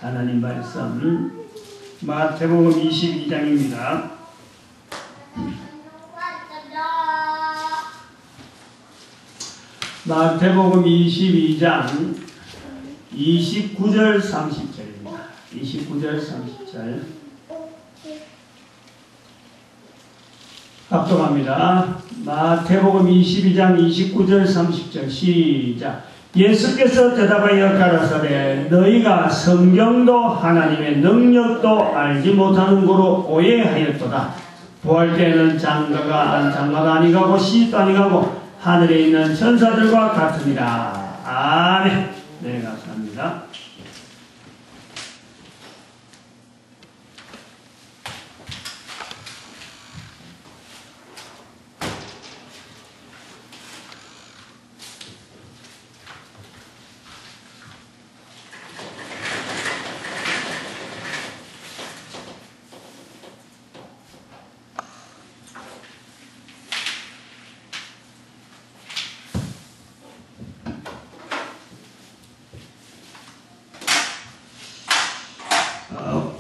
하나님 말씀 마태복음 22장입니다. 마태복음 22장 29절 30절입니다. 29절 30절 합독합니다. 마태복음 22장 29절 30절 시작. 예수께서 대답하여 가라사대 너희가 성경도 하나님의 능력도 알지 못하는 거로 오해하였도다. 부활 때에는 장가가 아니 가고 시집도 아니 가고 하늘에 있는 천사들과 같으니라. 아멘. 네, 감사합니다.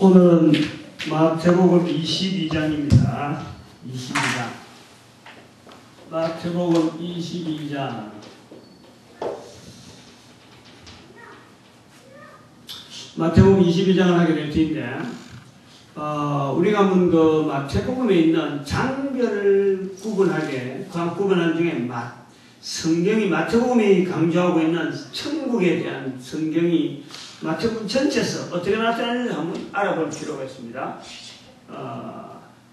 오늘은 마태복음 22장입니다. 22장. 마태복음 22장. 마태복음 22장을 하게 될 텐데, 우리가 한번 그 마태복음에 있는 장별을 구분하게, 구분한 중에 성경이 마태복음이 강조하고 있는 천국에 대한 성경이 마태복음 전체에서 어떻게 나타나는지 한번 알아볼 필요가 있습니다.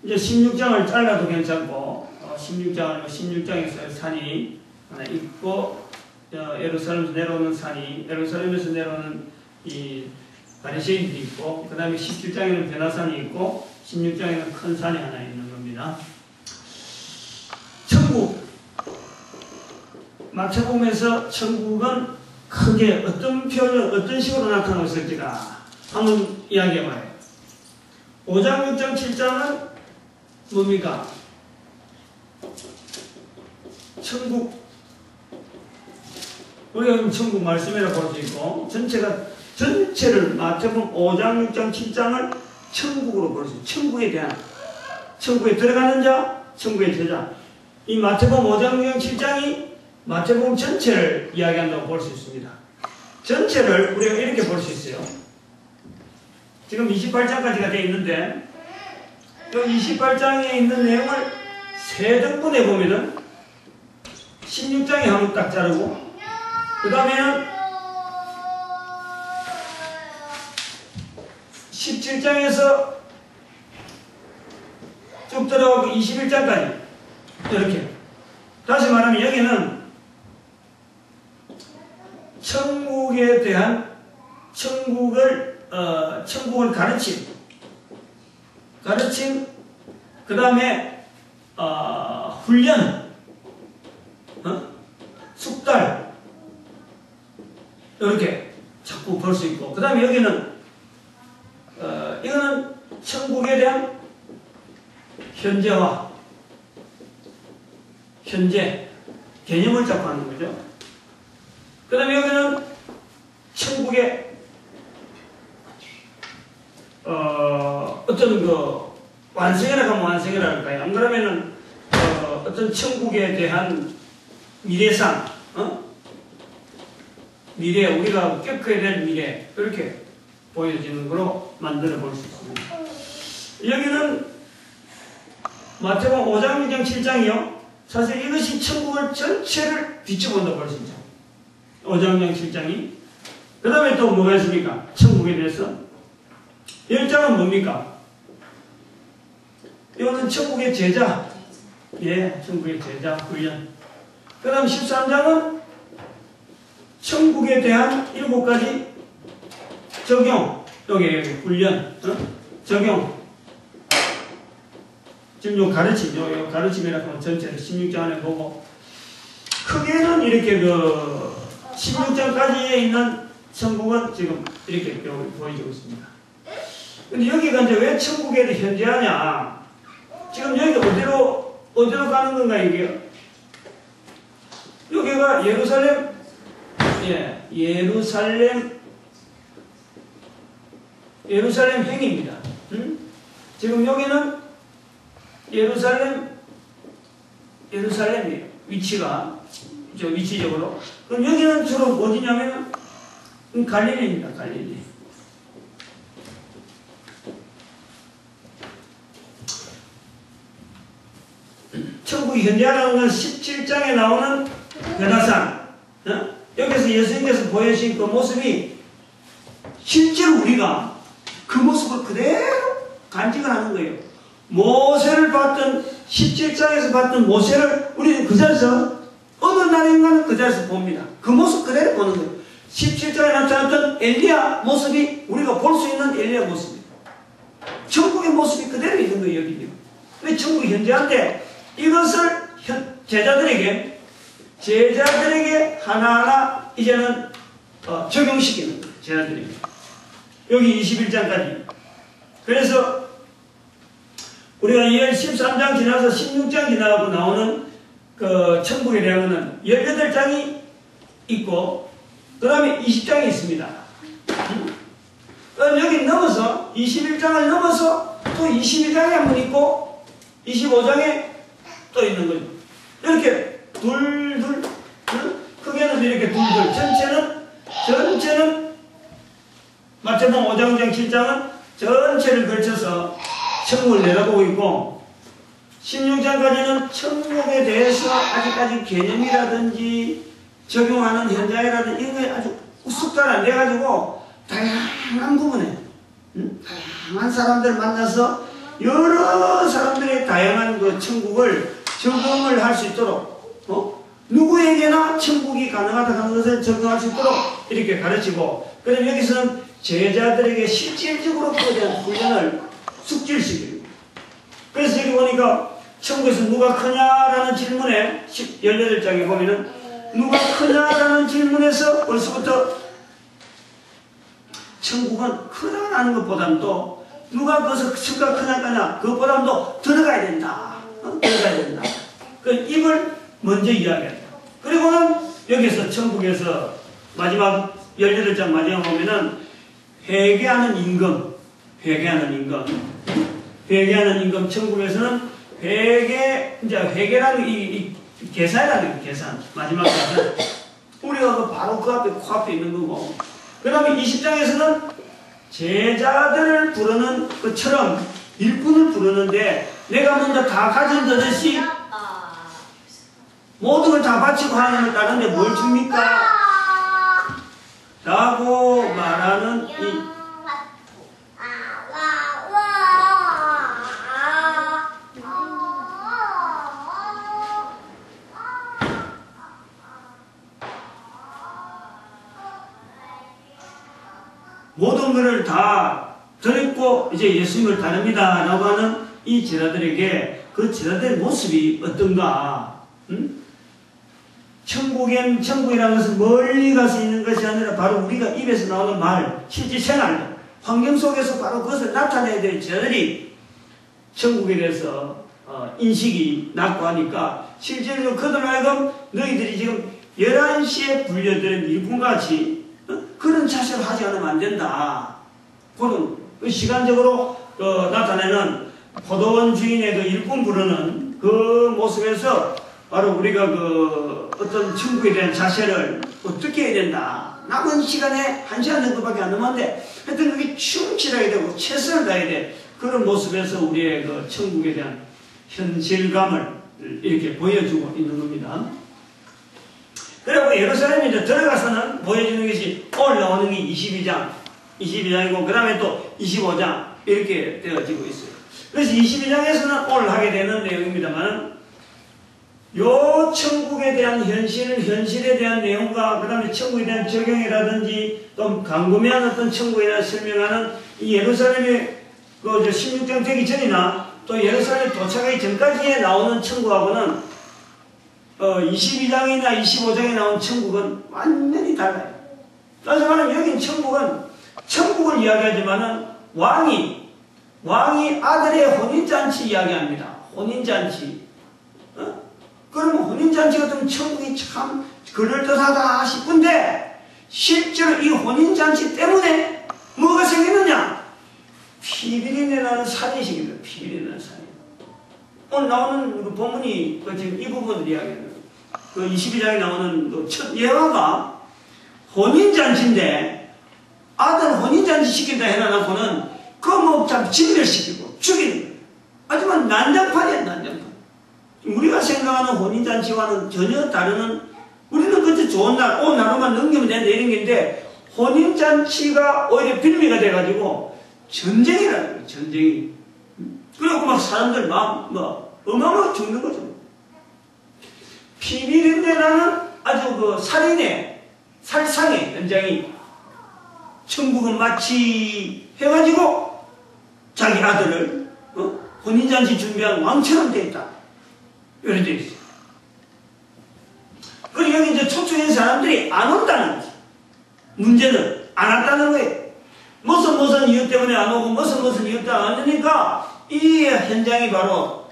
이제 16장을 잘라도 괜찮고, 16장에서 산이 하나 있고, 예루살렘에서 내려오는 산이, 예루살렘에서 내려오는 이 바리새인들이 있고, 그 다음에 17장에는 베나산이 있고, 16장에는 큰 산이 하나 있는 겁니다. 천국. 마태복음에서 천국은 크게 어떤 표현, 어떤 식으로 나타나고 있을지가 한번 이야기해봐요. 5장, 6장, 7장은 뭡니까? 천국. 우리가 천국 말씀이라고 볼 수 있고, 전체를 마태복음 5장, 6장, 7장을 천국으로 볼 수 있어요. 천국에 대한, 천국에 들어가는 자, 천국의 제자. 이 마태복음 5장, 6장, 7장이 마태복음 전체를 이야기한다고 볼 수 있습니다. 전체를 우리가 이렇게 볼 수 있어요. 지금 28장까지가 되어 있는데, 이 28장에 있는 내용을 세 등분해 보면은 16장에 한번 딱 자르고, 그 다음에는 17장에서 쭉 들어가고 21장까지 이렇게. 다시 말하면 여기는 천국에 대한 천국을 가르침, 그 다음에 훈련, 숙달 이렇게 자꾸 볼 수 있고, 그 다음에 여기는 이거는 천국에 대한 현재화, 현재 개념을 잡고 하는 거죠. 그 다음에 여기는 천국의 어떤 그 완성이라고 하면 완성이라 할까요? 안 그러면은 어떤 천국에 대한 미래상, 미래, 우리가 겪어야 될 미래, 이렇게 보여지는 거로 만들어 볼 수 있습니다. 여기는 마태복음 5장, 6장, 7장이요. 사실 이것이 천국을 전체를 비춰본다고 볼 수 있죠. 5장, 6장, 7장이. 그 다음에 또 뭐가 있습니까? 천국에 대해서. 1장은 뭡니까? 이거는 천국의 제자. 예, 천국의 제자 훈련. 그 다음 13장은 천국에 대한 7가지 적용. 여기 훈련. 적용. 지금 요 가르침이라고 하면 전체를 16장 안에 보고, 크게는 이렇게 16장까지에 있는 천국은 지금 이렇게 보여지고 있습니다. 근데 여기가 이제 왜 천국에 현재하냐? 지금 여기가 어디로 가는 건가, 이게요? 여기가 예루살렘 예루살렘 행입니다. 지금 여기는 예루살렘이에요. 위치가. 위치적으로. 그럼 여기는 주로 어디냐면 갈릴리입니다. 갈릴리. 천국이 현재라는 건 17장에 나오는 변화산. 여기서 예수님께서 보여주신 그 모습이 실제로 우리가 그 모습을 그대로 간직을 하는 거예요. 모세를 봤던 17장에서 봤던 모세를 우리는 그 자리에서 어느 날인가는 그 자리에서 봅니다. 그 모습 그대로 보는 거예요. 17장에 나타났던 엘리야 모습이 우리가 볼 수 있는 엘리야 모습입니다. 천국의 모습이 그대로 있는 거예요. 여기요. 근데 천국이 현재한데 이것을 제자들에게 하나하나 이제는 적용시키는 거예요. 제자들에게. 여기 21장까지. 그래서 우리가 13장 지나서 16장 지나고 나오는 그 천국에 대한 것은 18장이 있고 그 다음에 20장이 있습니다. 그럼 여기 넘어서 21장을 넘어서 또 22장에 한 번 있고 25장에 또 있는 거죠. 이렇게 둘둘 크게는 이렇게 둘둘 전체는 마태복음 5장 6장 7장은 전체를 걸쳐서 천국을 내다보고 있고 16장까지는 천국에 대해서 아직까지 개념이라든지 적용하는 현장이라든지 이런 게 아주 숙달 안 돼가지고 다양한 부분에 다양한 사람들 만나서 여러 사람들의 다양한 그 천국을 적용을 할 수 있도록 누구에게나 천국이 가능하다 하는 것을 적용할 수 있도록 이렇게 가르치고 그다음 여기서는 제자들에게 실질적으로 그에 대한 훈련을 숙질시키고 그래서 여기 보니까 천국에서 누가 크냐라는 질문에 18장에 보면은 누가 크냐라는 질문에서 벌써부터 천국은 크다라는 것보다도 누가 거기서 천가 크냐 그것보다도 들어가야 된다. 들어가야 된다. 그 입을 먼저 이야기한다. 그리고는 여기서 천국에서 마지막 18장 마지막 보면은 회개하는 임금 천국에서는 회개라는 이 계산이라는 거 계산 마지막 계산 우리가 바로 그 앞에 코앞에 있는 거고 그 다음에 20장에서는 제자들을 부르는 것처럼 일꾼을 부르는데 내가 먼저 다 가진다듯이 모든 걸 다 바치고 하나님을 따르는데 뭘 줍니까? 라고 말하는 이 모든 것을 다 드렸고 이제 예수님을 따릅니다 라고 하는 이 제자들에게 그 제자들의 모습이 어떤가 천국이라는 것은 멀리 가서 있는 것이 아니라 바로 우리가 입에서 나오는 말 실제 생활 환경 속에서 바로 그것을 나타내야 될 제자들이 천국에 대해서 인식이 낮고 하니까 실제로 그들 하여금 너희들이 지금 11시에 불려드린 일꾼같이 그런 자세를 하지 않으면 안 된다. 그런 시간적으로 나타내는 포도원 주인의 그 일꾼 부르는 그 모습에서 바로 우리가 그 어떤 천국에 대한 자세를 어떻게 해야 된다. 남은 시간에 1시간 정도밖에 안 남았는데 하여튼 그게 충실하게 되고 최선을 다해야 돼. 그런 모습에서 우리의 그 천국에 대한 현실감을 이렇게 보여주고 있는 겁니다. 그리고 예루살렘에 이제 들어가서는 보여주는 것이 오늘 나오는 게 22장이고 그 다음에 또 25장 이렇게 되어지고 있어요. 그래서 22장에서는 오늘 하게 되는 내용입니다만 요 천국에 대한 현실에 대한 내용과 그 다음에 천국에 대한 적용이라든지 또 강구매한 어떤 천국에 대한 설명하는 이 예루살렘의 그 16장 되기 전이나 또 예루살렘 도착하기 전까지에 나오는 천국하고는 22장이나 25장에 나온 천국은 완전히 달라요. 따라서 말하면 여긴 천국을 이야기하지만은 왕이 아들의 혼인잔치 이야기합니다. 혼인잔치. 그러면 혼인잔치 같은 천국이 참 그럴듯하다 싶은데 실제로 이 혼인잔치 때문에 뭐가 생기느냐? 나오는 그 본문이 지금 이 부분을 이야기하는 거예요. 그 22장에 나오는 그 첫 예화가 혼인잔치인데 아들 혼인잔치 시킨다 해놔놓고는 그 뭐 참 진멸시키고 죽이는 거예요. 하지만 난장판이야, 난장판. 우리가 생각하는 혼인잔치와는 전혀 다른, 우리는 그때 좋은 날, 하루만 넘기면 된다 이런 게인데 혼인잔치가 오히려 빌미가 돼가지고 전쟁이라는 거예요, 전쟁이. 그리고 막 사람들 막 어마어마하게 죽는 거죠. 비밀인데라는 아주 그 살상의 현장이 천국은 마치 해가지고 자기 아들을 혼인잔치 준비한 왕처럼 되어 있다. 이렇게 되어 있어요. 그리고 여기 이제 초청한 사람들이 안 온다는 거지. 문제는 안 왔다는 거예요. 무슨 이유 때문에 안 오고 무슨 이유 때문에 안 오니까 이 현장이 바로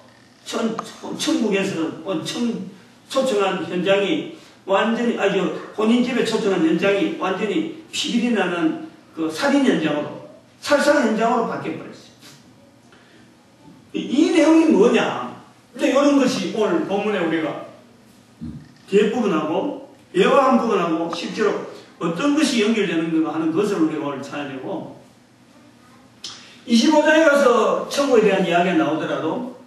천국에서는 초청한 현장이 완전히 아주 혼인집에 초청한 현장이 완전히 피비리 나는 그 살인 현장으로 살상 현장으로 바뀌어버렸어요. 이 내용이 뭐냐? 이제 이런 것이 오늘 본문에 우리가 뒤에 부분하고 예화한 부분하고 실제로 어떤 것이 연결되는가 하는 것을 우리가 오늘 찾아내고 25장에 가서 천국에 대한 이야기가 나오더라도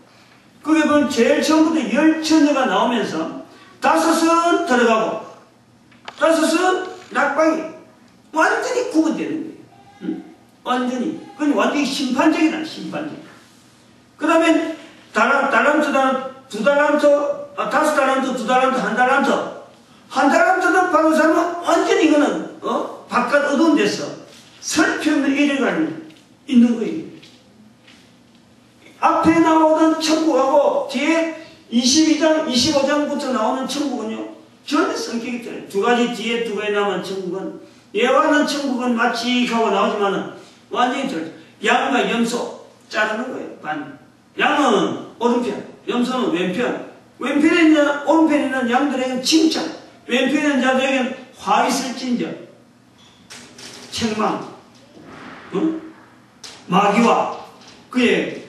그게 보면 제일 처음부터 10처녀가 나오면서 5은 들어가고 5은 낙방이 완전히 구분되는 거예요. 응? 완전히. 그건 완전히 심판적이다, 심판적. 그 다음에 달란트, 2달란트, 5달란트, 2달란트, 1달란트. 1달란트는 받은 사람은 완전히 이거는, 바깥 어두운 데서 설피 없는 이래가 있는 거예요. 앞에 나오던 천국하고 뒤에 22장, 25장부터 나오는 천국은요, 전혀 성격이 틀려요. 두 가지 뒤에 두 가지 남은 천국은, 예화하는 천국은 마치 하고 나오지만은 완전히 틀려요. 양과 염소, 자르는 거예요, 반. 양은 오른편, 염소는 왼편. 왼편에 있는, 오른편에 있는 양들에게는 칭찬, 왼편에 있는 자들에게는 화 있을진저, 책망, 마귀와 그의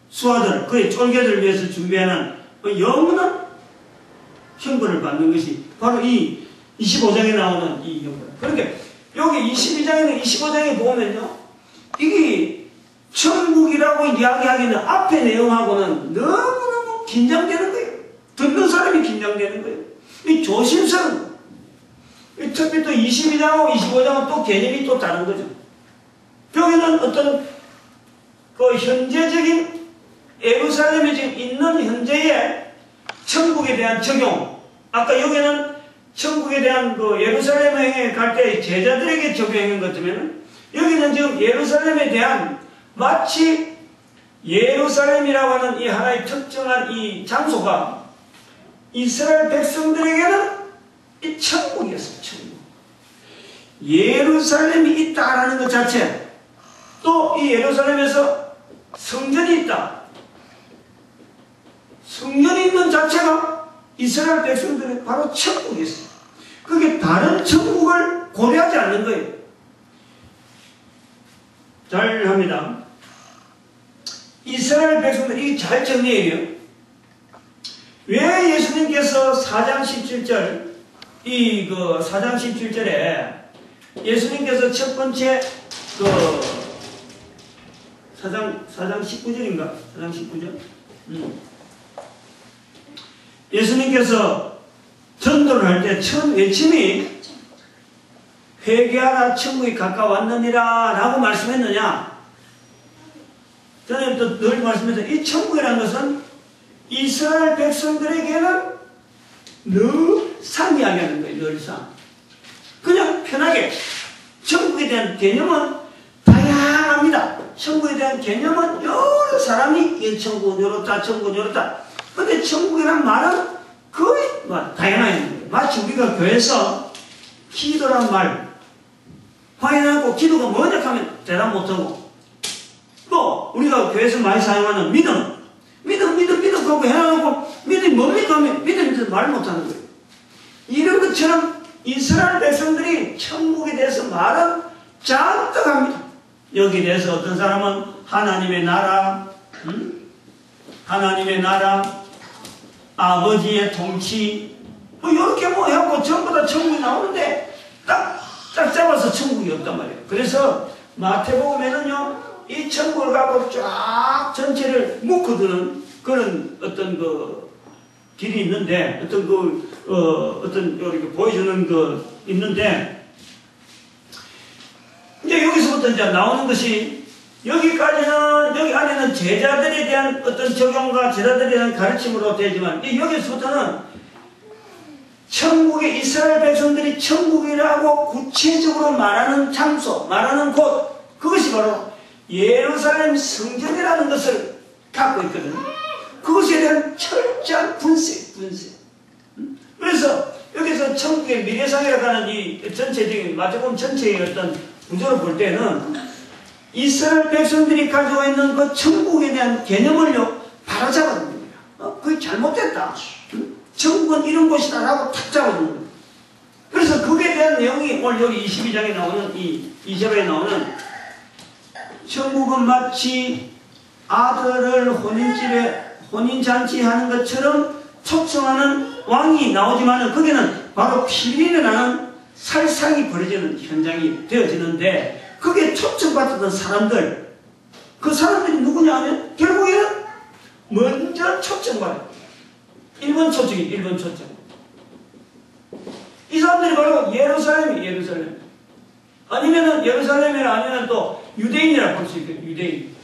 수하들, 그의 쫄개들을 위해서 준비하는 영원한 형벌을 받는 것이 바로 이 25장에 나오는 이 형벌. 그러니까 여기 22장에는 25장에 보면요, 이게 천국이라고 이야기하기는 앞의 내용하고는 너무너무 긴장되는 거예요. 듣는 사람이 긴장되는 거예요. 이 조심스러운 거예요. 특히 또 22장하고 25장은 또 개념이 또 다른 거죠. 여기는 어떤 그 현재적인 예루살렘에 지금 있는 현재의 천국에 대한 적용. 아까 여기는 천국에 대한 그 예루살렘에 갈 때 제자들에게 적용한 것 같으면 여기는 지금 예루살렘에 대한 마치 예루살렘이라고 하는 이 하나의 특정한 이 장소가 이스라엘 백성들에게는 이 천국이었어요. 천국. 예루살렘이 있다라는 것 자체, 또 이 예루살렘에서 성전이 있다. 성전이 있는 자체가 이스라엘 백성들의 바로 천국이었어요. 그게 다른 천국을 고려하지 않는 거예요. 잘 합니다. 이스라엘 백성들이 잘 정리해요. 왜 예수님께서 4장 17절, 4장 17절에 예수님께서 첫 번째 4장 19절인가? 4장 19절? 예수님께서 전도를 할 때 처음 외침이 회개하라 천국이 가까웠느니라 라고 말씀했느냐? 저는 또 늘 말씀드렸죠. 이 천국이라는 것은 이스라엘 백성들에게는 늘상 이야기하는 거예요. 늘상. 그냥 편하게. 천국에 대한 개념은 다양합니다. 천국에 대한 개념은 여러 사람이 이 천국은 이렇다, 천국은 이렇다. 근데 천국이란 말은 거의 다양한 거예요. 마치 우리가 교회에서 기도란 말 확인하고 기도가 뭐냐 하면 대답 못하고, 또 우리가 교회에서 많이 사용하는 믿음 그거 해놓고 믿음이 뭡니까 하면 믿음에 대해서 말 못하는 거예요. 이런 것처럼 이스라엘 백성들이 천국에 대해서 말은 잔뜩 합니다. 여기에 대해서 어떤 사람은 하나님의 나라, 하나님의 나라, 아버지의 통치, 뭐 이렇게 뭐 해갖고 전부 다 천국이 나오는데 딱 잡아서 천국이 없단 말이에요. 그래서 마태복음에는요, 이 천국을 갖고 쫙 전체를 묶어두는 그런 어떤 그 길이 있는데, 어떤 이렇게 보여주는 그 있는데, 이제 여기서부터 이제 나오는 것이, 여기까지는, 여기 안에는 제자들에 대한 어떤 적용과 제자들에 대한 가르침으로 되지만, 여기서부터는 천국의 이스라엘 백성들이 천국이라고 구체적으로 말하는 장소, 말하는 곳, 그것이 바로 예루살렘 성전이라는 것을 갖고 있거든요. 그것에 대한 철저한 분析. 그래서 여기서 천국의 미래상이라고 하는 이 전체적인, 마태복음 전체의 어떤 구조를 볼 때는 이스라엘 백성들이 가지고 있는 그 천국에 대한 개념을요, 바로잡아놓는 겁니다. 그게 잘못됐다. 천국은 이런 곳이다라고 탁 잡아놓는 거예요. 그래서 그에 대한 내용이 오늘 여기 22장에 나오는, 이 20절에 나오는, 천국은 마치 아들을 혼인잔치하는 것처럼 초청하는 왕이 나오지만, 거기는 바로 피리를 나는 살상이 벌어지는 현장이 되어지는데, 거기에 초청받았던 사람들, 그 사람들이 누구냐 하면 결국에는 먼저 초청받아요. 1번 초청이 1번 초청. 이 사람들이 바로 예루살렘. 아니면은 예루살렘이나 아니면 또 유대인이라 볼 수 있거든요. 유대인.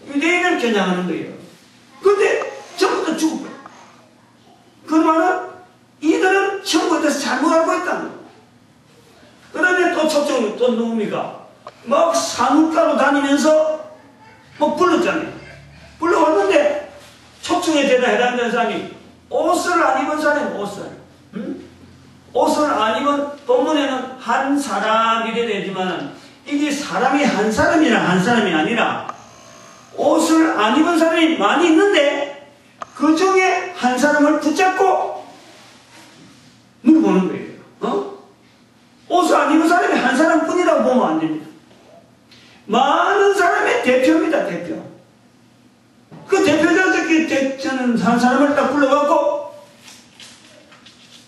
유대인을 겨냥하는 거예요. 근데 전부 다 죽을 거예요. 그 말은 이들은 천국에 대해서 잘못 알고 있다는 거예요. 그 다음에 또 초청이 또 누굽니까? 막 산울가로 다니면서 뭐 불렀잖아요. 불러왔는데 초청에 해당되는 사람이 옷을 안 입은 사람이 옷을 안 입은, 본문에는 한 사람이래 되지만 이게 사람이 한 사람이 아니라 옷을 안 입은 사람이 많이 있는데 그 중에 한 사람을 붙잡고 물어보는 거예요. 옷을 안 입은 사람이 한 사람뿐이라고 보면 안 됩니다. 많은 사람의 대표입니다. 대표. 그 대표자들끼리 저는 한 사람을 딱 불러갖고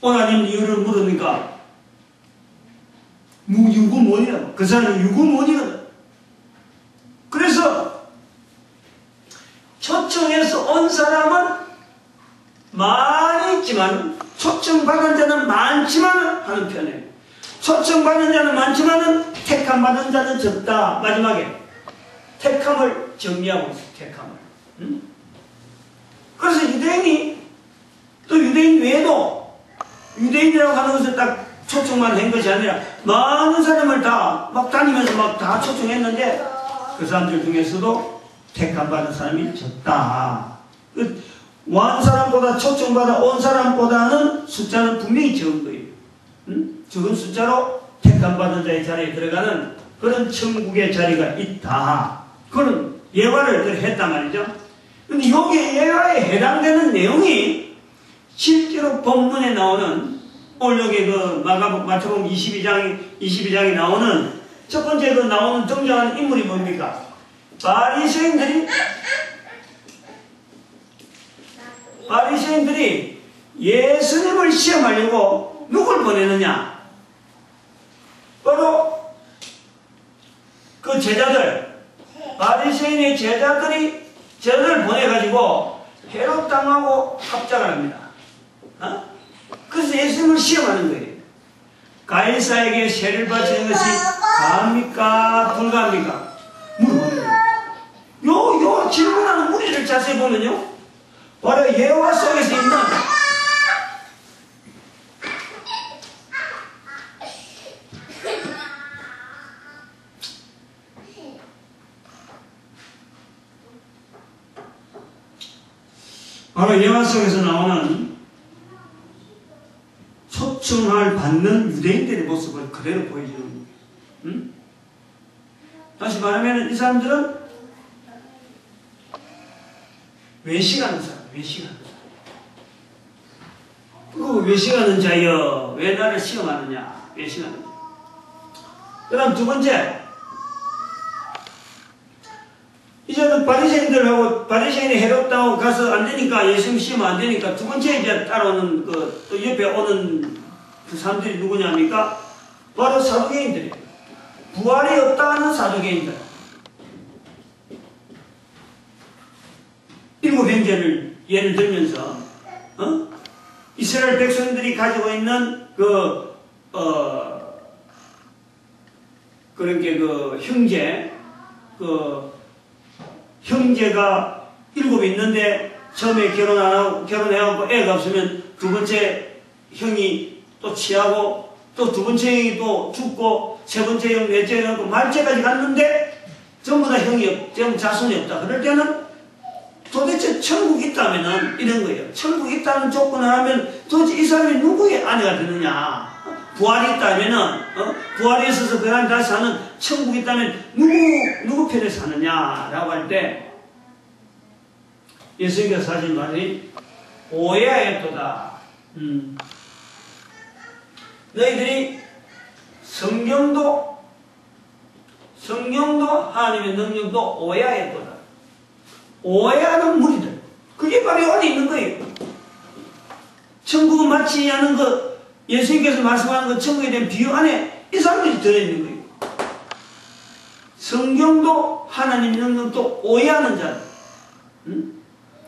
오나님 이유를 물으니까 유구몬이라고. 그 사람이 유구몬이거든. 그래서 초청해서 온 사람은 많이 있지만 초청받은 자는 많지만 하는 편이에요. 초청받은 자는 많지만은 택함받은 자는 적다. 마지막에 택함을 정리하고 있어요. 택함을. 그래서 유대인이 또 유대인 외에도 유대인이라고 하는 것을 딱 초청만 한 것이 아니라 많은 사람을 다 막 다니면서 막 다 초청했는데 그 사람들 중에서도 택함받은 사람이 적다. 완 사람보다 초청받아 온 사람보다는 숫자는 분명히 적은 거예요. 적은 숫자로 택함받은 자의 자리에 들어가는 그런 천국의 자리가 있다. 그런 예화를 했단 말이죠. 근데 여기에 예화에 해당되는 내용이 실제로 본문에 나오는 오늘 여기 그 마태복음 22장이 나오는 첫 번째 그 나오는 등장하는 인물이 뭡니까? 바리새인들이 예수님을 시험하려고 누굴 보내느냐? 바로 그 제자들, 바리새인의 제자들을 보내가지고 헤롯당하고 합작을 합니다. 그래서 예수님을 시험하는 거예요. 가이사에게 세를 바치는 것이 가합니까? 불가합니까? 물어보는 거예요. 요 질문하는 무리를 자세히 보면요, 바로 예화 속에서 있는 바로 예화 속에서 나오는 초청을 받는 유대인들의 모습을 그대로 보여주는 거예요. 다시 말하면 이 사람들은 외식하는 사람. 그 외식하는 자여, 왜 나를 시험하느냐? 외식하는 자. 그 다음 두 번째, 이제는 바리새인들하고 바리새인이 헤롯다고 가서 안 되니까 예수님 시험 안 되니까 두 번째 이제 따라오는 또 옆에 오는 그 사람들이 누구냐니까 바로 사두개인들이에요. 부활이 없다는 사두개인들. 일곱 형제를 예를 들면서 이스라엘 백성들이 가지고 있는 그런 게 형제가 7 있는데 처음에 결혼해갖고 애가 없으면 두 번째 형이 또 취하고 또 두 번째 형이 또 죽고 세 번째 형, 넷째 형, 말째까지 갔는데 전부 다 전부 자손이 없다. 그럴 때는 도대체 천국 있다면은 이런 거예요. 천국 있다는 조건을 하면 도대체 이 사람이 누구의 아내가 되느냐. 부활이 있다면은, 부활이 있어서 그 사람이 다시 사는 천국이 있다면 누구 편에 사느냐라고 할 때 예수님께서 하신 말이 오해하였도다. 너희들이 성경도 하나님의 능력도 오해하였도다. 오해하는 무리들. 그게 바로 여기 있는 거예요. 천국은 마치 않은 예수님께서 말씀하는 천국에 대한 비유 안에 이 사람들이 들어있는 거예요. 성경도 하나님 능력도 오해하는 자들.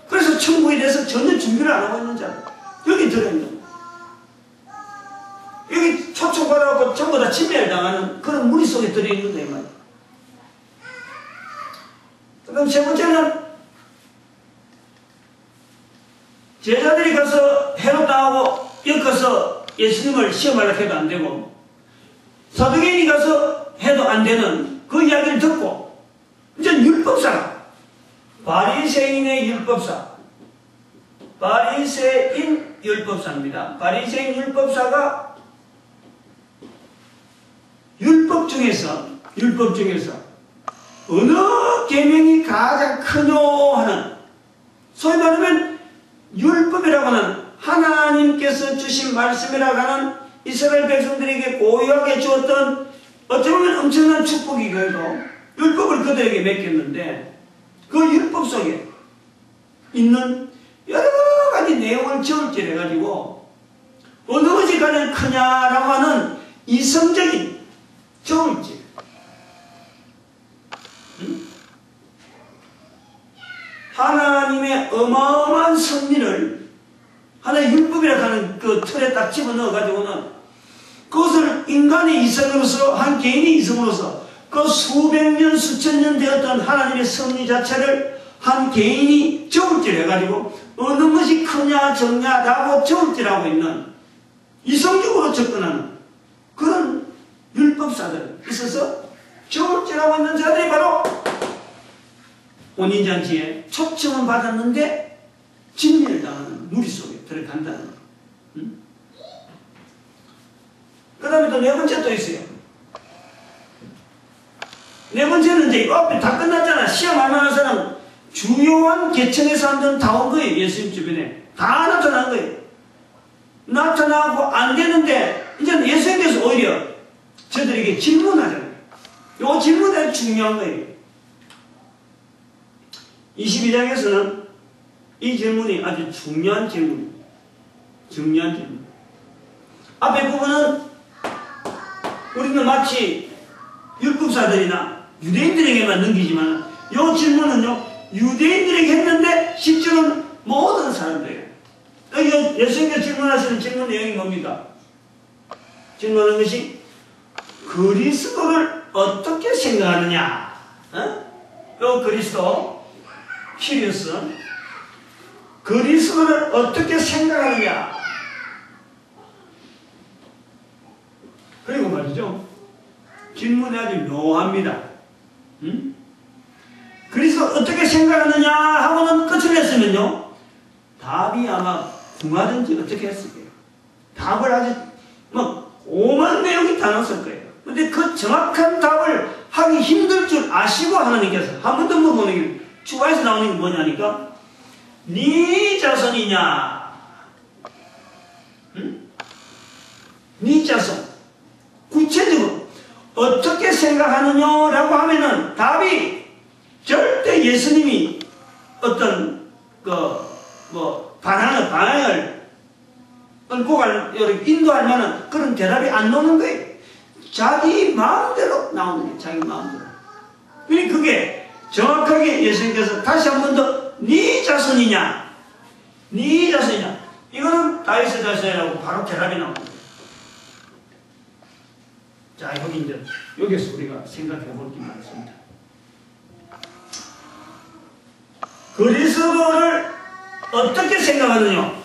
그래서 천국에 대해서 전혀 준비를 안 하고 있는 자들. 여기 들어있는 거예요. 여기 초청받아갖고 전부 다 침례를 당하는 그런 무리 속에 들어있는 거예요. 말이에요. 그럼 세 번째는 제자들이 가서 헤롯당하고 엮어서 예수님을 시험하려고 해도 안 되고 사두개인이 가서 해도 안 되는 그 이야기를 듣고 이제 율법사가 바리새인의 율법사 바리새인 율법사입니다. 바리새인 율법사가 율법 중에서 어느 계명이 가장 크뇨 하는 소위 말하면 율법이라고 하는 하나님께서 주신 말씀이라고 하는 이스라엘 백성들에게 고유하게 주었던 어쩌면 엄청난 축복이 그래도 율법을 그들에게 맡겼는데 그 율법 속에 있는 여러 가지 내용을 저울질 해가지고 어느 것이 가장 크냐라고 하는 이성적인 저울질. 하나님의 어마어마한 섭리를 하나의 율법이라고 하는 그 틀에 딱 집어넣어가지고는 그것을 인간의 이성으로서 한 개인의 이성으로서 그 수백 년 수천 년 되었던 하나님의 섭리 자체를 한 개인이 저울질해가지고 어느 것이 크냐 적냐라고 저울질하고 있는 이성적으로 접근하는 그런 율법사들 있어서 저울질하고 있는 자들이 바로 혼인잔치에 초청은 받았는데 진리를 당하는 무리 속에 들어간다는 거예요. 그 다음에 또 네 번째 또 있어요. 네 번째는 이제 앞에 다 끝났잖아. 시험할 만한 사람 주요한 계층의 사람들은 다 온 거예요. 예수님 주변에 다 나타난 거예요. 나타나고 안 되는데 이제 예수님께서 오히려 저들에게 질문하잖아요. 이 질문이 아주 중요한 거예요. 22장에서는 이 질문이 아주 중요한 질문입니다. 중요한 질문. 앞에 부분은 우리는 마치 율법사들이나 유대인들에게만 넘기지만 이 질문은요 유대인들에게 했는데 실제로는 모든 사람들에게. 여기 예수님께서 질문하시는 질문 내용이 뭡니까? 질문하는 것이 그리스도를 어떻게 생각하느냐? 요 그리스도 키리오스 그리스도를 어떻게 생각하느냐? 그리고 말이죠. 질문이 아주 묘합니다. 그리스도 어떻게 생각하느냐 하고는 끝을 냈으면요. 답이 아마 궁하든지 어떻게 했을 거예요. 답을 아주 오만 내용이 다 나왔을 거예요. 근데 그 정확한 답을 하기 힘들 줄 아시고 하나님께서 한 번 더 물어보는 게 추가해서 나오는 게 뭐냐니까 네 자손이냐? 네 자손. 구체적으로 어떻게 생각하느냐라고 하면은 답이 절대 예수님이 어떤 방향을 끌고 인도할 만한 그런 대답이 안 나오는 거예요. 자기 마음대로 나오는 거예요. 자기 마음대로. 그게 정확하게 예수님께서 다시 한 번 더 네 자손이냐? 네 자손이냐? 이거는 다윗의 자손이라고 바로 대답이 나옵니다. 자, 여기 이제 여기서 우리가 생각해 볼 게 많습니다. 그리스도를 어떻게 생각하느냐?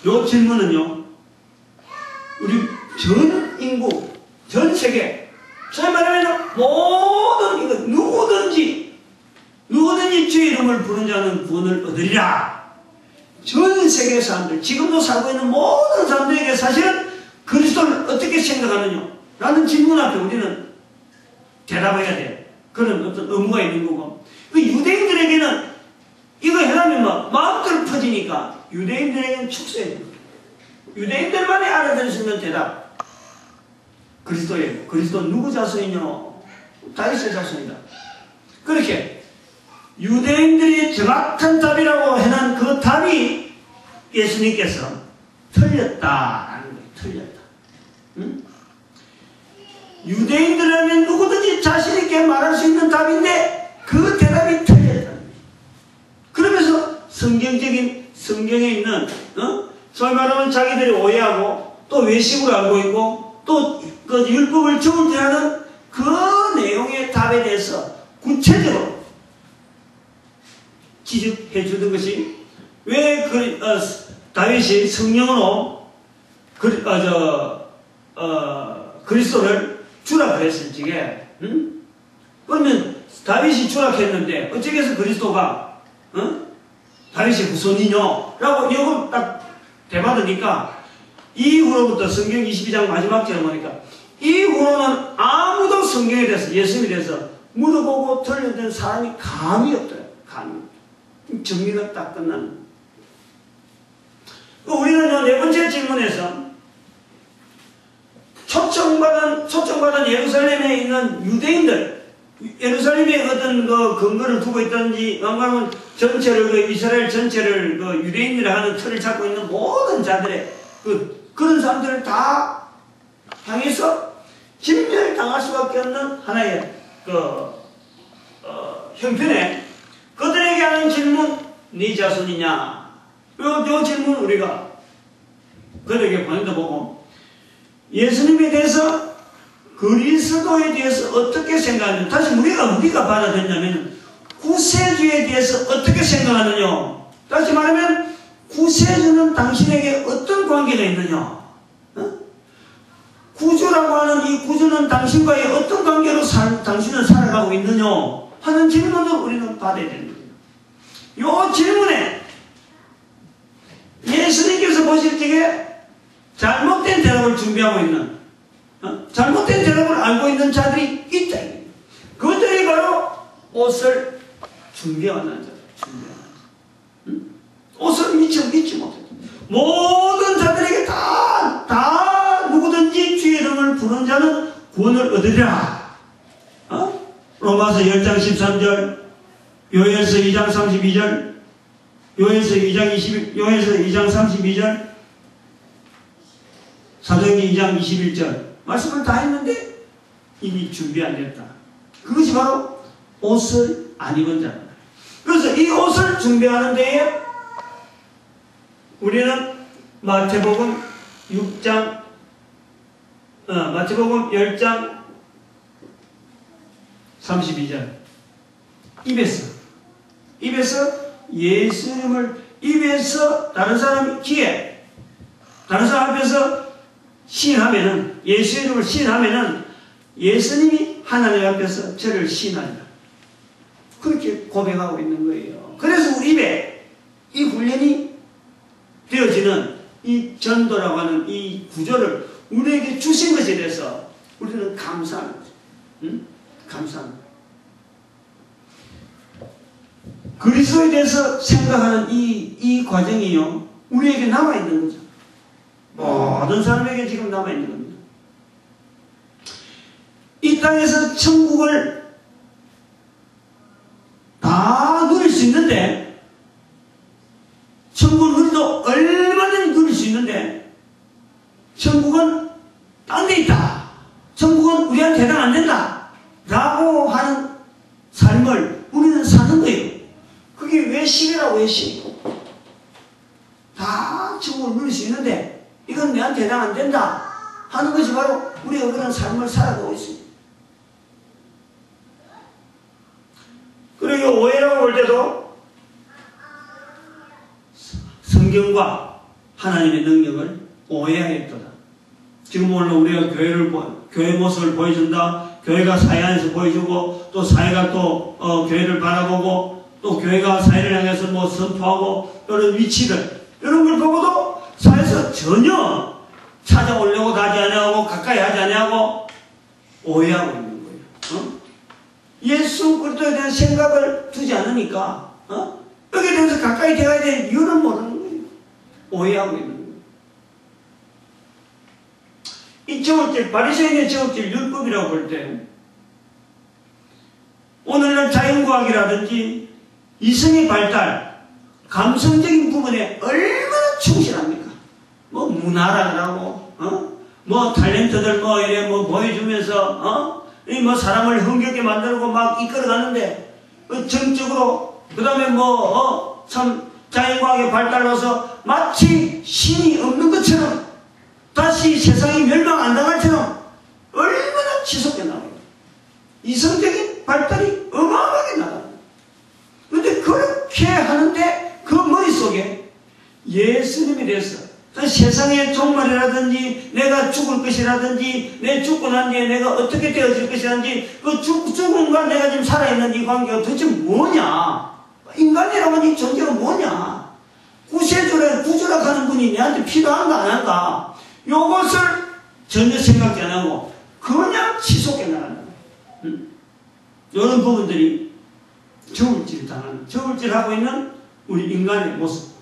이 질문은요, 우리 전 인구, 전 세계, 소위 말하면 모든 이거 누구든지 주의 이름을 부른 자는 구원을 얻으리라. 전 세계 사람들, 지금도 살고 있는 모든 사람들에게 사실은 그리스도를 어떻게 생각하느냐? 라는 질문 앞에 우리는 대답해야 돼요. 그런 어떤 의무가 있는 거고. 그 유대인들에게는 이거 해라면 마음대로 퍼지니까 유대인들에게는 축소해요. 유대인들만이 알아들을 수 있는 대답. 그리스도예요. 그리스도 누구 자손이냐? 다윗의 자손이다. 그렇게 유대인들이 정확한 답이라고 해놓은 그 답이 예수님께서 틀렸다라는 거예요. 틀렸다. 응? 유대인들이라면 누구든지 자신있게 말할 수 있는 답인데 그 대답이 틀렸다. 그러면서 성경에 있는 소위 말하면 자기들이 오해하고 또 외식으로 알고 있고 또 그 율법을 저울질하는 그 내용의 답에 대해서 구체적으로 지적해 주는 것이 왜 다윗이 성령으로 그리스도를 주라 그랬을지. 그러면 다윗이 주락했는데 어떻게 해서 그리스도가 다윗의 후손이냐? 라고 이걸 딱 대받으니까 이후로부터 성경 22장 마지막 절에 보니까 이후로는 아무도 성경에 대해서 예수님에 대해서 물어보고 들려든 사람이 감이 없더라고요. 감이. 정리가 딱 끝나는. 우리는 네 번째 질문에서 초청받은 예루살렘에 있는 유대인들, 예루살렘에 어떤 근거를 두고 있든지, 왕방은 전체를, 이스라엘 전체를 유대인이라 하는 틀을 잡고 있는 모든 자들의 그런 사람들을 다 향해서 진멸당할 수밖에 없는 하나의 형편에 그들에게 하는 질문, 네 자손이냐? 요 질문 우리가 그들에게 보낸다 보고 예수님에 대해서 그리스도에 대해서 어떻게 생각하느냐? 다시 우리가 받아들였냐면 구세주에 대해서 어떻게 생각하느냐? 다시 말하면 구세주는 당신에게 어떤 관계가 있느냐? 구주라고 하는 이 구주는 당신과의 어떤 관계로 당신은 살아가고 있느냐? 하는 질문을 우리는 받아야 됩니다. 이 질문에 예수님께서 보실 적에 잘못된 대답을 준비하고 있는, 잘못된 대답을 알고 있는 자들이 있다. 그들이 바로 옷을 준비하는 자들. 옷을 믿지 못해. 모든 자들에게 다 누구든지 주의 이름을 부르는 자는 구원을 얻으리라. 로마서 10장 13절, 요엘서 2장 32절, 요엘서 2장 32절, 사도행전 2장 21절 말씀을 다 했는데 이미 준비 안 됐다. 그것이 바로 옷을 안 입은 자다. 그래서 이 옷을 준비하는 데에 우리는 마태복음 10장 32절 입에서 예수님을 입에서 다른 사람 귀에 다른 사람 앞에서 시인하면은 예수의 이름을 시인하면은 예수님이 하나님 앞에서 저를 시인한다. 그렇게 고백하고 있는 거예요. 그래서 우리 입에 이 훈련이 되어지는 이 전도라고 하는 이 구조를 우리에게 주신 것에 대해서 우리는 감사하는 거죠. 감사하는 거예요. 그리스도에 대해서 생각하는 이 과정이요, 우리에게 남아있는 거죠. 모든 사람에게 지금 남아있는 겁니다. 이 땅에서 천국을 된다 라고 하는 삶을 우리는 사는 거예요. 그게 외식이라고. 외식. 다 천국을 누릴 수 있는데 이건 내한테 해당 안 된다 하는 것이 바로 우리가 그런 삶을 살아가고 있습니다. 그리고 오해라고 볼 때도 성경과 하나님의 능력을 오해하였도다. 지금 물론 우리가 교회 모습을 보여준다. 교회가 사회 안에서 보여주고 또 사회가 또 교회를 바라보고 또 교회가 사회를 향해서 뭐 선포하고 이런 위치들 이런 걸 보고도 사회에서 전혀 찾아오려고 하지 아니하고 가까이 하지 아니하고 오해하고 있는 거예요. 예수 그리스도에 대한 생각을 두지 않으니까 여기에 대해서 가까이 되어야 될 이유는 모르는 거예요. 오해하고 있는 거예요. 이 정업질, 바리새인의 정업질 율법이라고 볼 때 오늘날 자연과학이라든지 이성의 발달, 감성적인 부분에 얼마나 충실합니까? 뭐 문화라고 뭐 탤런트들 뭐 이래 뭐 보여주면서 이 뭐 사람을 흥겹게 만들고 막 이끌어가는데 정적으로 그 다음에 뭐 참 자연과학의 발달로서 마치 신이 없는 것처럼 다시 세상이 멸망 안 당할처럼 얼마나 치솟게 나와요. 이성적인 발달이 어마어마하게 나가요. 그런데 그렇게 하는데 그 머릿속에 예수님에 대해서 세상의 종말이라든지 내가 죽을 것이라든지 내 죽고 난 뒤에 내가 어떻게 되어질 것이라든지 그 죽음과 내가 지금 살아있는 이 관계가 도대체 뭐냐, 인간이라고 하는 이 존재가 뭐냐, 구조라고 하는 분이 내한테 필요한가 안 한가, 요것을 전혀 생각지 안 하고 그냥 치솟게 나간다. 이런 부분들이 저울질하고 있는 우리 인간의 모습.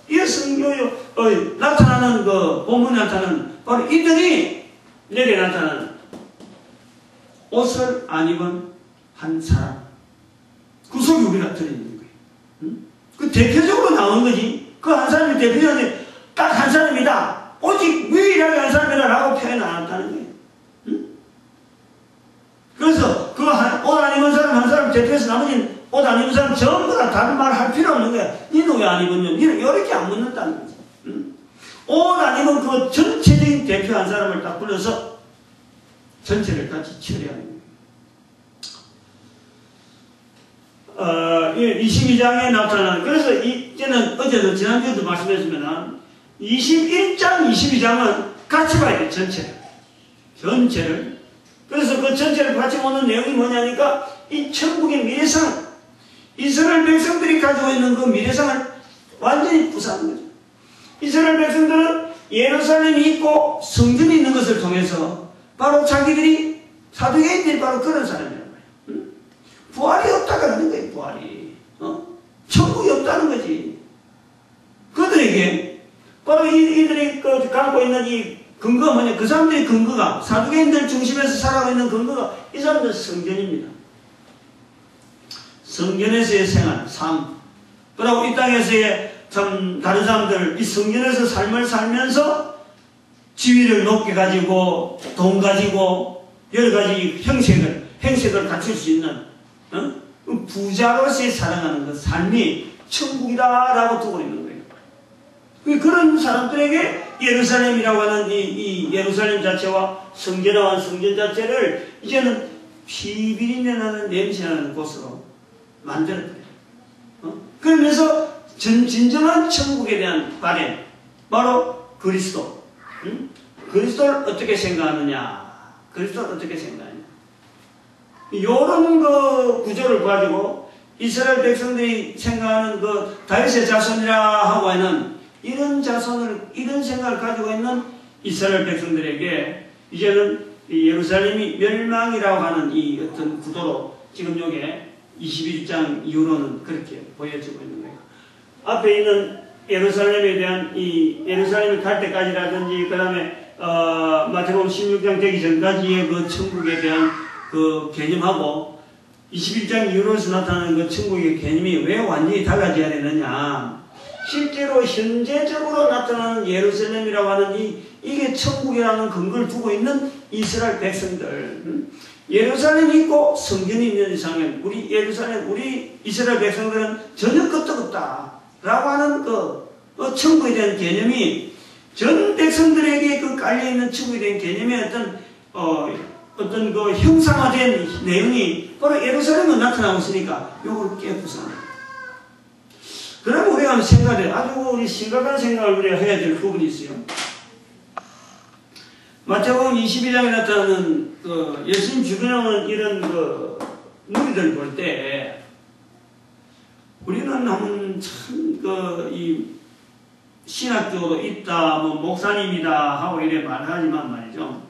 이 성경에 나타나는 그 본문에 나타나는 바로 이들이 내게 나타나는 옷을 안 입은 한 사람. 그 속에 우리가 들어있는 거예요. 그 대표적으로 나오는 거지. 그 한 사람이 대표적으로 딱 한 사람이다. 오직 유일하게 한 사람이다 라고 표현 안 한다는 거예요. 그래서 그 옷 안 입은 사람 한 사람 대표해서 나머지는 옷 안 입은 사람 전부 다 다른 말 할 필요 없는 거야. 니는 왜 안 입었냐? 니는 이렇게 안 묻는다는 거지. 옷 안 입은 그 전체적인 대표 한 사람을 딱 불러서 전체를 같이 처리하는 거예요. 22장에 나타나는, 그래서 이제는 어제도 지난주에도 말씀했지만 21장, 22장은 같이 봐야 돼. 전체를. 그래서 그 전체를 같이 보는 내용이 뭐냐니까 이 천국의 미래상, 이스라엘 백성들이 가지고 있는 그 미래상을 완전히 부수하는 거죠. 이스라엘 백성들은 예루살렘이 있고 성전이 있는 것을 통해서 바로 자기들이 사두개인들이 바로 그런 사람이란 말이에요. 부활이 없다고 하는 거예요. 부활이. 천국이 없다는 거지. 그들에게 바로 이들이 갖고 있는 이 근거가 뭐냐, 그 사람들의 근거가, 사두개인들 중심에서 살아가고 있는 근거가 이 사람들 성전입니다. 성전에서의 생활, 삶. 그리고 이 땅에서의 참 다른 사람들, 이 성전에서 삶을 살면서 지위를 높게 가지고 돈 가지고 여러 가지 행색을 갖출 수 있는 부자로서의 살아가는 그 삶이 천국이다라고 두고 있는 거예요. 그런 사람들에게 예루살렘이라고 하는 이 예루살렘 자체와 성전화한 성전 자체를 이제는 피비린내 나는 냄새나는 곳으로 만들어버려요. 그러면서 진정한 천국에 대한 바램, 바로 그리스도. 그리스도를 어떻게 생각하느냐, 그리스도를 어떻게 생각하느냐. 이런 그 구조를 가지고 이스라엘 백성들이 생각하는 그 다윗의 자손이라 하고 있는 이런 생각을 가지고 있는 이스라엘 백성들에게 이제는 예루살렘이 멸망이라고 하는 이 어떤 구도로 지금 요게 21장 이후로는 그렇게 보여지고 있는 거예요. 앞에 있는 예루살렘에 대한 이 예루살렘을 갈 때까지라든지 그 다음에 마태복음 16장 되기 전까지의 그 천국에 대한 그 개념하고 21장 이후로서 나타나는 그 천국의 개념이 왜 완전히 달라져야 되느냐. 실제로 현재적으로 나타나는 예루살렘이라고 하는 이게 천국이라는 근거를 두고 있는 이스라엘 백성들, 예루살렘이 있고 성전이 있는 이상은 우리 이스라엘 백성들은 전혀 끄떡없다라고 하는 천국에 대한 개념이 전 백성들에게 깔려있는 천국에 대한 개념의 어떤 형상화된 내용이 바로 예루살렘에 나타나고 있으니까 요걸 깨부숴. 그러면 우리가 아주 우리 심각한 생각을 우리가 해야 될 부분이 있어요. 마태복음 22장에 나타나는 예수님 주변에 오는 이런 무리들 볼 때 우리는 한번 참 이 신학적으로 있다, 목사님이다 하고 이래 말하지만 말이죠.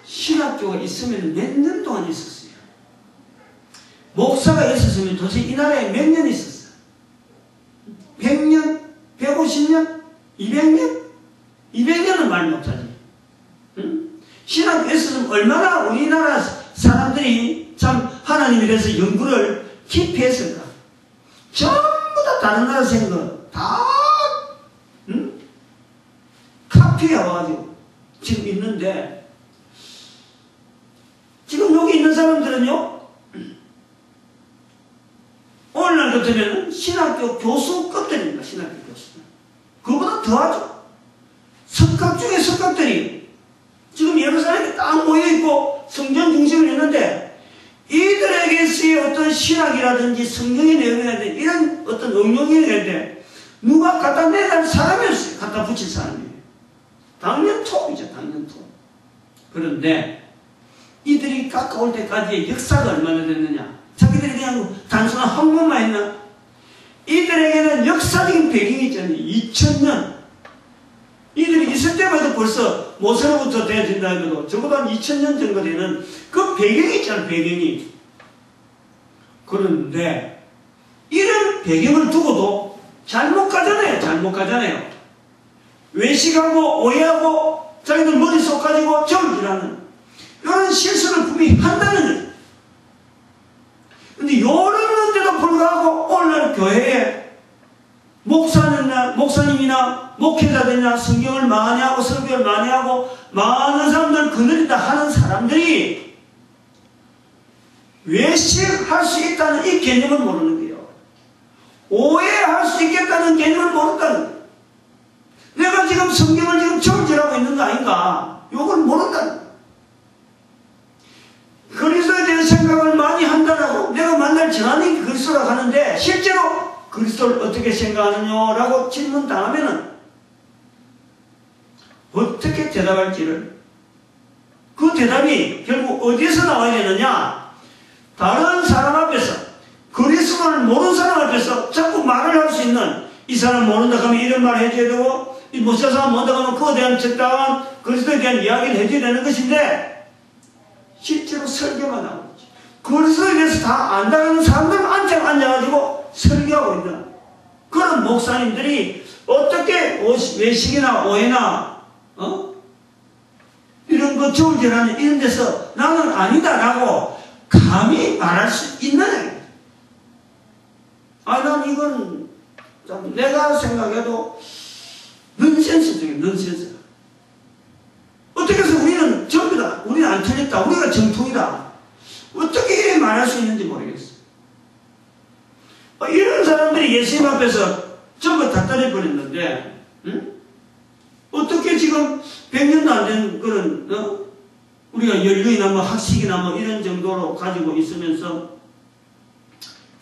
신학교가 있으면 몇 년 동안 있었어요. 목사가 있었으면 도대체 이 나라에 몇 년 있었어요? 100년? 150년? 200년? 200년은 말 못하지. 응? 신학교에 있었으면 얼마나 우리나라 사람들이 참 하나님에 대해서 연구를 깊이 했을까? 전부 다 다른 나라 생각 다 카피해 와가지고 지금 있는데, 지금 여기 있는 사람들은요, 오늘날 같으면 신학교 교수급들입니다. 신학교 교수. 그보다 더하죠. 석학 중에 석학들이 지금 예루살렘에 딱 모여있고 성전 중심을 했는데, 이들에게서의 어떤 신학이라든지 성경의 내용이라든지 이런 어떤 응용이 되는데 누가 갖다 내달 사람이었어요. 갖다 붙일 사람이에요. 당연톱이죠. 당연톱. 그런데 이들이 깎아올 때까지의 역사가 얼마나 됐느냐. 자기들이 그냥 단순한 학문만 했나? 이들에게는 역사적인 배경이 있잖아요. 2000년. 이들이 있을 때마다 벌써 모세로부터 되어진다 해도 적어도 한 2000년 정도 되는 그 배경이 있잖아요. 배경이. 그런데 이런 배경을 두고도 잘못 가잖아요. 잘못 가잖아요. 외식하고 오해하고 자기들 머릿속 가지고 점질하는 이런 실수를 분명히 한다는 거예요. 근데 이러는데도 불구하고 오늘날 교회에 목사님이나 목회자들이나 성경을 많이 하고 설교를 많이 하고 많은 사람들 거느린다 하는 사람들이 외식할 수 있다는 이 개념을 모르는 거예요. 오해할 수 있겠다는 개념을 모른다는 거예요. 내가 지금 성경을 지금 정죄하고 있는 거 아닌가? 이걸 모른다는 거예요. 그리스도에 대한 생각을 많이 한다라고 내가 만날 전하는 게 그리스도라고 하는데 실제로 그리스도를 어떻게 생각하느냐라고 질문당하면은 어떻게 대답할지를, 그 대답이 결국 어디에서 나와야 되느냐? 다른 사람 앞에서, 그리스도를 모르는 사람 앞에서 자꾸 말을 할 수 있는, 이 사람 모른다 하면 이런 말을 해줘야 되고, 이 모세 사람 모른다 하면 그거에 대한 적당한 그리스도에 대한 이야기를 해줘야 되는 것인데 실제로 설교만 나오지. 그리스도에 대해서 다 안다는 사람들만 앉아가지고 설교하고 있는 그런 목사님들이 어떻게 외식이나 오해나 이런 거 저울질하는 이런 데서 나는 아니다라고 감히 말할 수 있느냐. 난 이건 내가 생각해도 넌센스적인 넌센스. 어떻게 해서 우리는 전부다, 우리는 안 틀렸다, 우리가 정통이다, 어떻게 말할 수 있는지 모르겠어. 이런 사람들이 예수님 앞에서 전부 다 떨어버렸는데, 어떻게 지금 100년도 안 된 그런, 우리가 연륜이나 학식이나 이런 정도로 가지고 있으면서,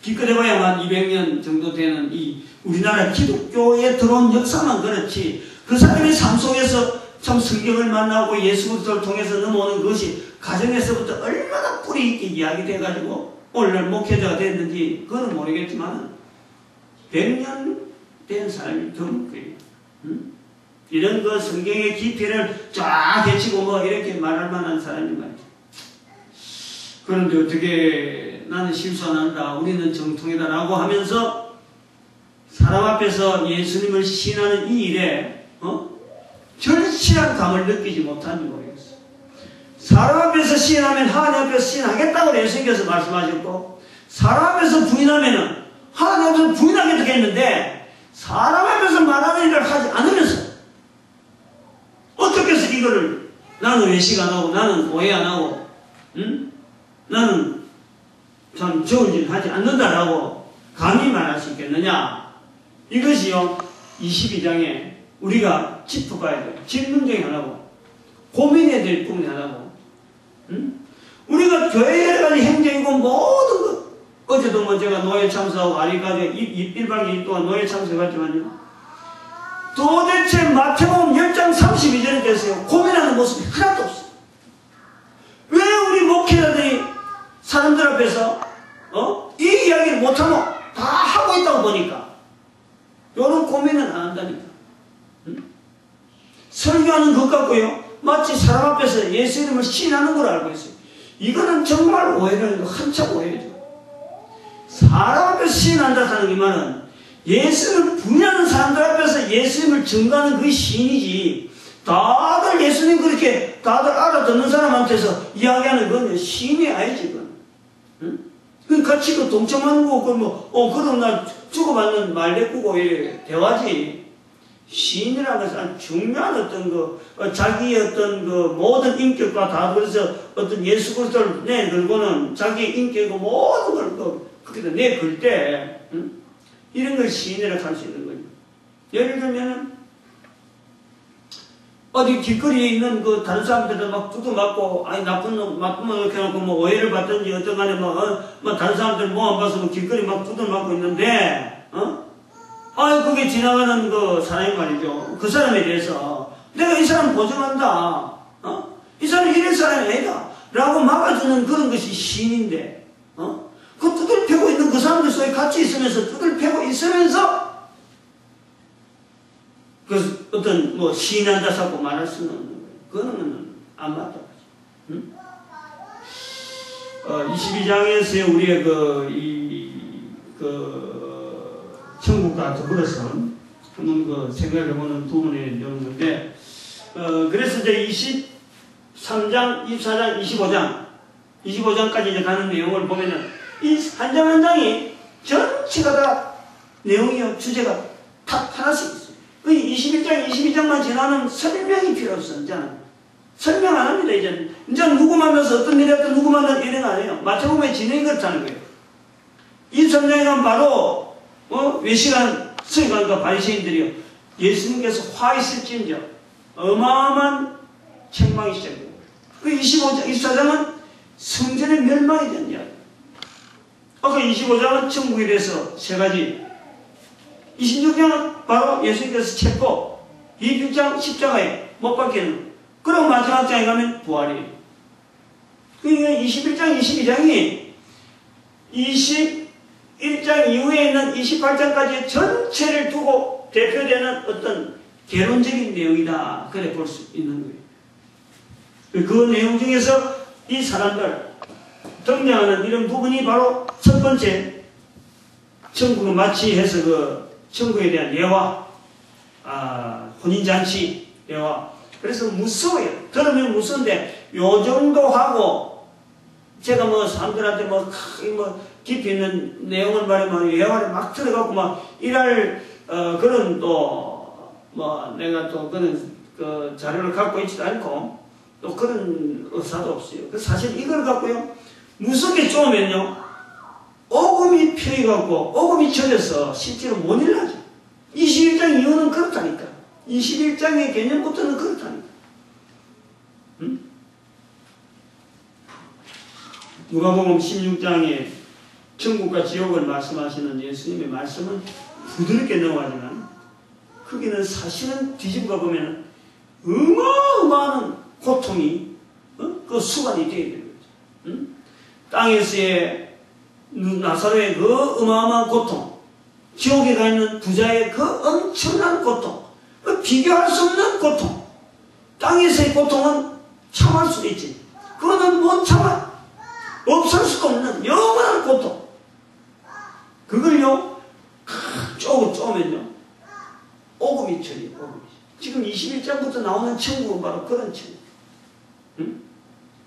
기껏해봐야만 200년 정도 되는 이 우리나라 기독교에 들어온 역사만 그렇지, 그 사람의 삶 속에서 참 성경을 만나고 예수 그리스도를 통해서 넘어오는 것이 가정에서부터 얼마나 뿌리 있게 이야기돼가지고 오늘날 목회자가 됐는지 그건 모르겠지만 100년 된 사람이 드물 거예요. 이런 그 성경의 깊이를 쫙 헤치고 이렇게 말할 만한 사람이 말이죠. 그런데 어떻게 나는 실수 안 한다, 우리는 정통이다 라고 하면서 사람 앞에서 예수님을 시인하는 이 일에 절실한 감을 느끼지 못하는지 모르겠어요. 사람 앞에서 시인하면 하나님 앞에서 시인하겠다고 예수님께서 말씀하셨고, 사람 앞에서 부인하면 하나님 앞에서 부인하겠다고 했는데 사람 앞에서 말하는 일을 하지 않으면서 어떻게 해서 이거를 나는 외식 안 하고, 나는 오해 안 하고, 응? 나는 참 좋은 짓 하지 않는다라고 감히 말할 수 있겠느냐? 이것이요, 22장에 우리가 짚어봐야 돼요. 질문 중에 하나고, 고민해야 될 부분이 하나고, 응? 우리가 교회 여러 가지 행정이고 모든 것, 어제도 뭐 제가 노예 참석하고 아리까지 1박 2일 동안 노예 참석했지만요, 도대체 마태복음 10장 32절에 대해서 고민하는 모습이 하나도 없어요. 왜 우리 목회자들이 사람들 앞에서 이 이야기를 못하고 다 하고 있다고 보니까 이런 고민은 안 한다니까. 응? 설교하는 것 같고요, 마치 사람 앞에서 예수 이름을 시인하는 걸 알고 있어요. 이거는 정말 오해를 한참 오해죠. 사람 앞에서 시인한다 하는 이 말은 예수를 부인하는 사람들 앞에서 예수님을 증거하는 그게 시인이지, 다들 예수님 그렇게 다들 알아듣는 사람한테서 이야기하는 건 시인이 아니지. 그건. 응? 그 같이 그 동참하는 거고, 그럼 나 주고받는 말대꾸고 대화지. 시인이라는 것은 아주 중요한 어떤 자기의 어떤 모든 인격과 다 그래서 어떤 예수 그리스도를 내걸고는 자기의 인격과 모든 걸 그렇게 내걸 때, 응? 이런 걸 시인이라고 할 수 있는 거죠. 예를 들면은, 어디 길거리에 있는 다른 사람들도 막 두들맞고, 아니, 나쁜 놈 이렇게 해놓고 오해를 받든지 어떤 간에 다른 사람들 모아봐서 길거리 막 두들맞고 있는데, 그게 지나가는 사람이 말이죠. 그 사람에 대해서, 내가 이 사람 보증한다. 이 사람이 이럴 사람이 아니다. 라고 막아주는 그런 것이 시인인데, 그 두들펴고 있는 그 사람들 속에 같이 있으면서 두들펴고 있으면서 그 어떤 시인한다 자꾸 말할 수는 없는 거예요. 그거는 안 맞다. 응? 22장에서의 우리의 천국과 더불어서 한번 생각해보는 부분이 있는데, 그래서 이제 23장, 24장, 25장까지 이제 가는 내용을 보면은 이 한 장 한 장이 전체가 다 내용이요, 주제가 다 하나씩 있어요. 21장, 22장만 지나면 설명이 필요 없어. 이제는 설명 안 합니다. 이제는 누구 만나서 어떤 일이 했든 누구 만나서 이런 안 해요. 마태복음의 진행이 그렇다는 거예요. 23장에 가면 바로 외식한 서기관과 바리새인들이요, 예수님께서 화 있을지언정 어마어마한 책망이 시작돼요. 25장, 24장은 성전의 멸망에 대한 이야기. 아까 25장은 천국에 대해서 세 가지, 26장은 바로 예수님께서 책고, 27장 십자가에 못 박히는, 그리고 마지막 장에 가면 부활이에요. 그러니까 21장, 22장이 21장 이후에 있는 28장까지 전체를 두고 대표되는 어떤 개론적인 내용이다, 그래 볼 수 있는 거예요. 그 내용 중에서 이 사람들 등장하는 이런 부분이 바로 첫 번째, 천국을 마치해서 천국에 대한 예화, 혼인잔치 예화. 그래서 무서워요. 들으면 무서운데, 요 정도 하고, 제가 사람들한테 깊이 있는 내용을 말하면 예화를 막 들어가고 일할, 그런 내가 또 그런, 자료를 갖고 있지도 않고, 또 그런 의사도 없어요. 그래서 사실 이걸 갖고요, 무섭게 쪼으면요, 오금이 펴여갖고, 오금이 쳐져서 실제로 못 일하죠. 21장 이후는 그렇다니까. 21장의 개념부터는 그렇다니까. 응? 누가복음 16장에 천국과 지옥을 말씀하시는 예수님의 말씀은 부드럽게 넘어가지만, 거기는 사실은 뒤집어 보면 어마어마한 고통이 그 수반이 되어야 되는 거죠. 응? 땅에서의 나사로의 그 어마어마한 고통, 지옥에 가 있는 부자의 그 엄청난 고통, 그 비교할 수 없는 고통. 땅에서의 고통은 참을 수 있지, 그거는 못 참아. 없을 수도 없는 영원한 고통. 그걸요, 쪼으면요, 오금이 처리, 오금이. 지금 21장부터 나오는 천국은 바로 그런 천국. 응?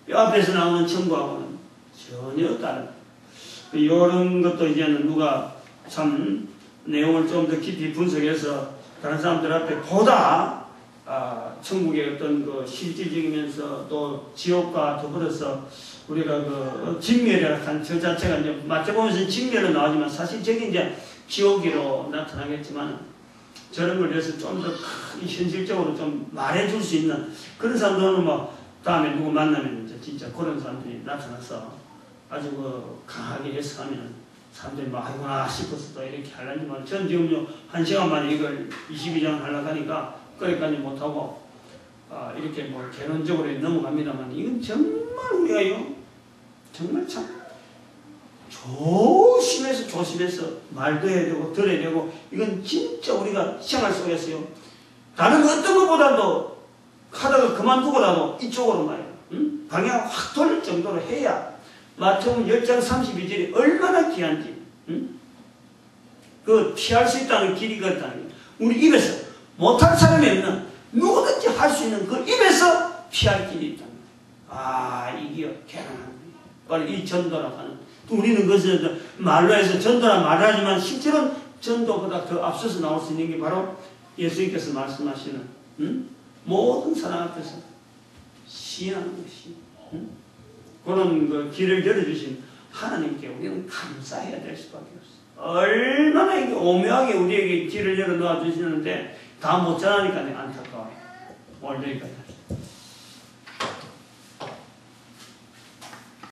이 앞에서 나오는 천국하고는 전혀 다른. 이런 것도 이제는 누가 참 내용을 좀 더 깊이 분석해서 다른 사람들 앞에 보다 천국의 어떤 그 실질적이면서 또 지옥과 더불어서 우리가 그 진멸이라 한 저 자체가 이제 마태복음에서는 진멸로 나오지만 사실 저게 이제 지옥으로 나타나겠지만 저런 걸 위해서 좀 더 현실적으로 좀 말해줄 수 있는 그런 사람들은 뭐 다음에 누구 만나면 이제 진짜 그런 사람들이 나타나서 아주 그 강하게 해석하면 사람들이 뭐 아이고나 싶어서 또 이렇게 하려지만 전 지금요 1시간 만에 이걸 22장 하려고 하니까 거기까지 못하고 이렇게 뭐 개론적으로 넘어갑니다만 이건 정말 우리가요 정말 참 조심해서 말도 해야 되고 들어야 되고 이건 진짜 우리가 생활 속에서요 다른 어떤 것보다도 하다가 그만두고라도 이쪽으로 말이야 방향 확 돌릴 정도로 해야 마태복음 10장 32절이 얼마나 귀한지 그 피할 수 있다는 길이 그렇다는 게 우리 입에서 못할 사람이 없는 누구든지 할 수 있는 그 입에서 피할 길이 있다는 거예요. 이게 개런한 거예요. 이 전도라고 하는 우리는 그것을 말로 해서 전도라 말하지만 실제로는 전도보다 더 앞서서 나올 수 있는 게 바로 예수님께서 말씀하시는 모든 사람 앞에서 시인하는 것이 그런 그 길을 열어주신 하나님께 우리는 감사해야 될 수밖에 없어요. 얼마나 이게 오묘하게 우리에게 길을 열어 놓아 주시는데 다 못 전하니까 안타까워요. 오늘 여기까지.